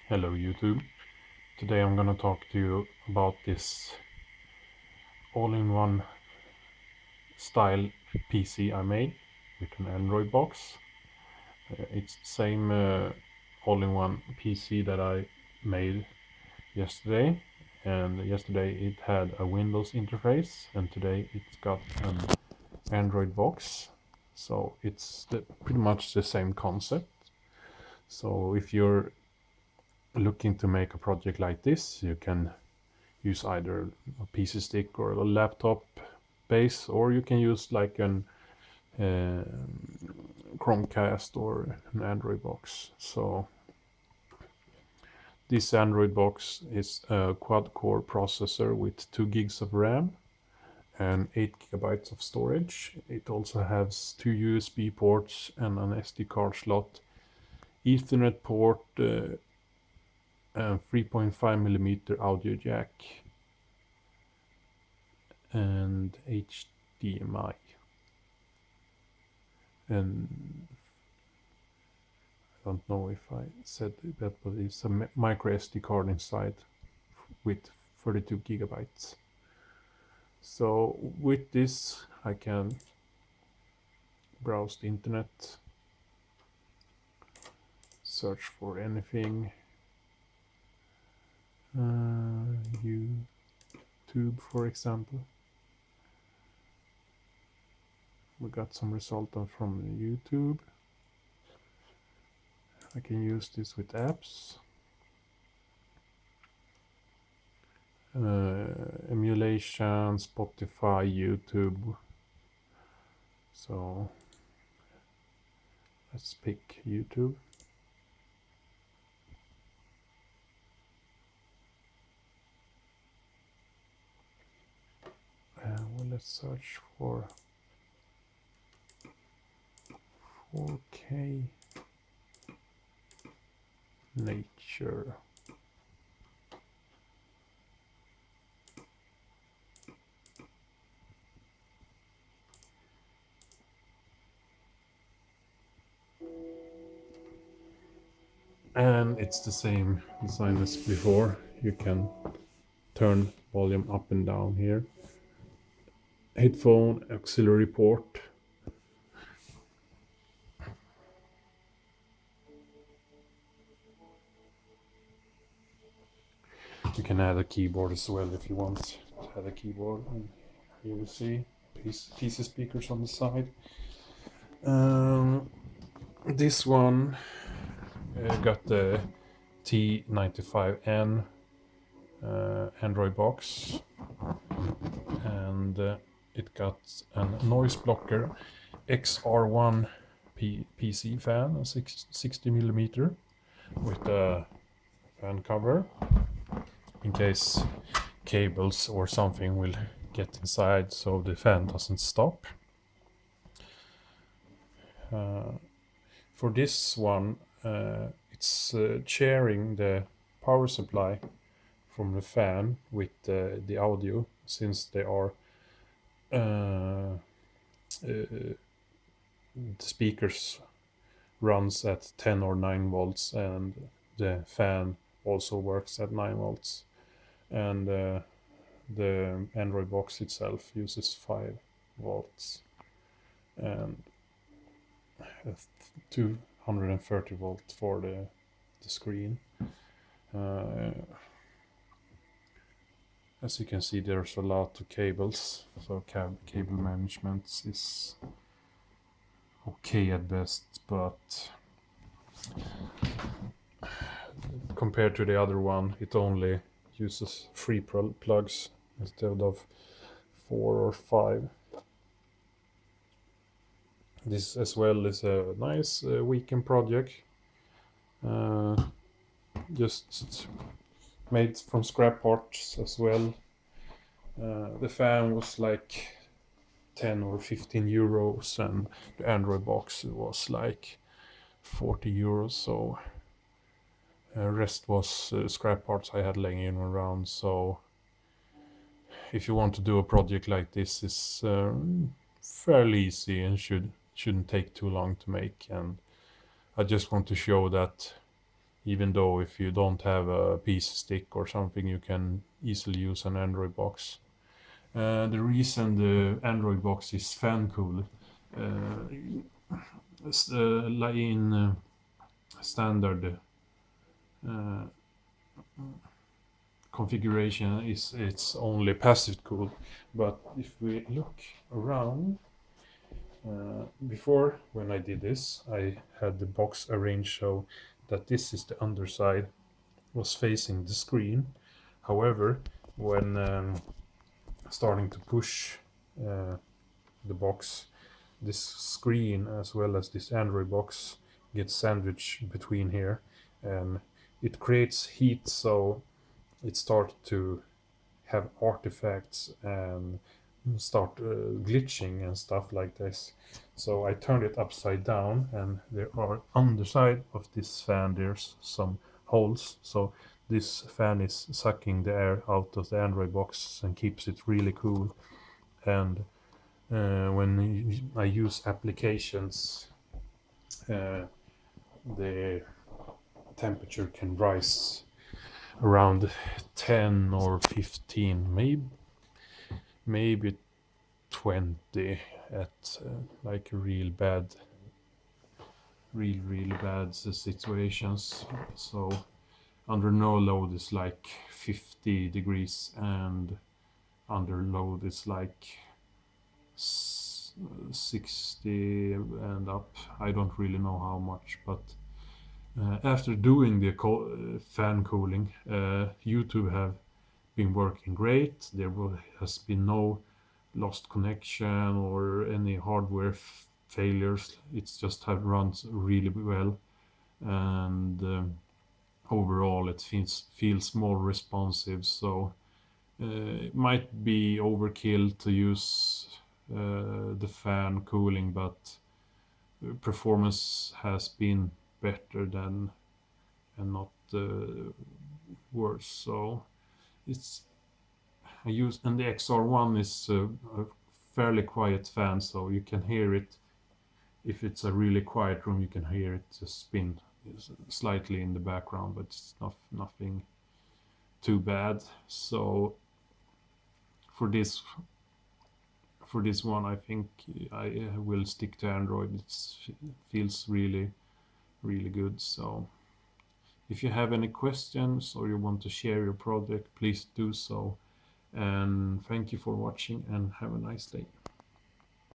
Hello YouTube. Today I'm gonna talk to you about this all-in-one style PC I made with an Android box. It's the same all-in-one PC that I made yesterday, and yesterday it had a Windows interface and today it's got an Android box. So it's pretty much the same concept. So if you're looking to make a project like this, you can use either a PC stick or a laptop base, or you can use like an uh, Chromecast or an Android box. So this Android box is a quad-core processor with 2 gigs of RAM and 8 gigabytes of storage. It also has 2 USB ports and an SD card slot, Ethernet port, and 3.5 millimeter audio jack, and HDMI. And I don't know if I said that, but it's a micro SD card inside with 32 gigabytes. So with this I can browse the internet, search for anything, YouTube for example. We got some result from YouTube. I can use this with apps, emulation, Spotify, YouTube. So let's pick YouTube. Well, let's search for 4K nature. And it's the same design as before. You can turn volume up and down here. Headphone, auxiliary port. You can add a keyboard as well if you want to add a keyboard. And here you see PC speakers on the side. This one got the T95N Android box, and it got a noise blocker XR1 PC fan, a 60 millimeter with a fan cover in case cables or something will get inside, so the fan doesn't stop. For this one, it's sharing the power supply from the fan with the audio, since they are the speakers runs at 10 or 9 volts, and the fan also works at 9 volts, and the Android box itself uses 5 volts and 230 volts for the screen. As you can see, there's a lot of cables, so cable management is okay at best, but compared to the other one, it only uses 3 plugs instead of 4 or 5. This as well is a nice weekend project, just made from scrap parts as well. The fan was like 10 or 15 euros, and the Android box was like 40 euros, so rest was scrap parts I had laying around. So if you want to do a project like this, it's fairly easy and shouldn't take too long to make. And I just want to show that even though if you don't have a PC stick or something, you can easily use an Android box. The reason the Android box is fan cool, like in standard configuration is it's only passive cool, but if we look around, before when I did this, I had the box arranged so that this is the underside was facing the screen. However, when starting to push the box, this screen as well as this Android box gets sandwiched between here, and it creates heat, so it starts to have artifacts and start glitching and stuff like this. So I turned it upside down, and there are on the side of this fan there's some holes, so this fan is sucking the air out of the Android box and keeps it really cool. And when I use applications, the temperature can rise around 10 or 15, maybe 20 at like real bad situations. So under no load is like 50 degrees, and under load is like 60 and up. I don't really know how much, but after doing the fan cooling, YouTube have been working great. There has been no lost connection or any hardware failures. It's just have runs really well, and overall it feels more responsive. So it might be overkill to use the fan cooling, but performance has been better than and not worse. So it's I use, and the XR1 is a fairly quiet fan, so you can hear it. If it's a really quiet room, you can hear it just spin slightly in the background, but it's nothing too bad. So for this one, I think I will stick to Android. It feels really good. So if you have any questions or you want to share your project, please do so. And thank you for watching, and have a nice day.